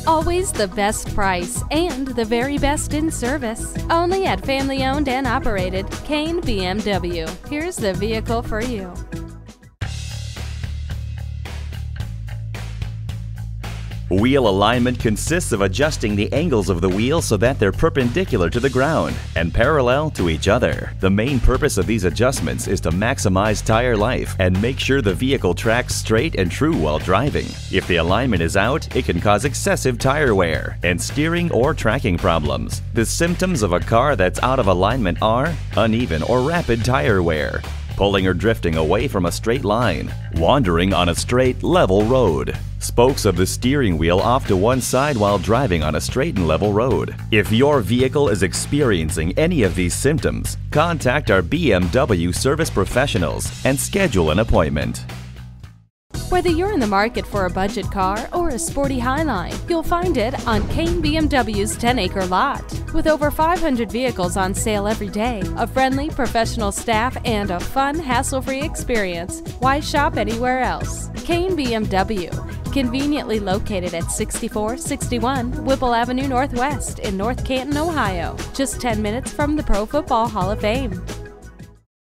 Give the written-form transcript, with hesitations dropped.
Always the best price and the very best in service. Only at family-owned and operated Kane BMW. Here's the vehicle for you. Wheel alignment consists of adjusting the angles of the wheels so that they're perpendicular to the ground and parallel to each other. The main purpose of these adjustments is to maximize tire life and make sure the vehicle tracks straight and true while driving. If the alignment is out, it can cause excessive tire wear and steering or tracking problems. The symptoms of a car that's out of alignment are uneven or rapid tire wear, pulling or drifting away from a straight line, wandering on a straight, level road, spokes of the steering wheel off to one side while driving on a straight and level road. If your vehicle is experiencing any of these symptoms, contact our BMW service professionals and schedule an appointment. Whether you're in the market for a budget car or a sporty highline, you'll find it on Kane BMW's 10-acre lot. With over 500 vehicles on sale every day, a friendly, professional staff, and a fun, hassle-free experience, why shop anywhere else? Kane BMW, conveniently located at 6461 Whipple Avenue Northwest in North Canton, Ohio, just 10 minutes from the Pro Football Hall of Fame.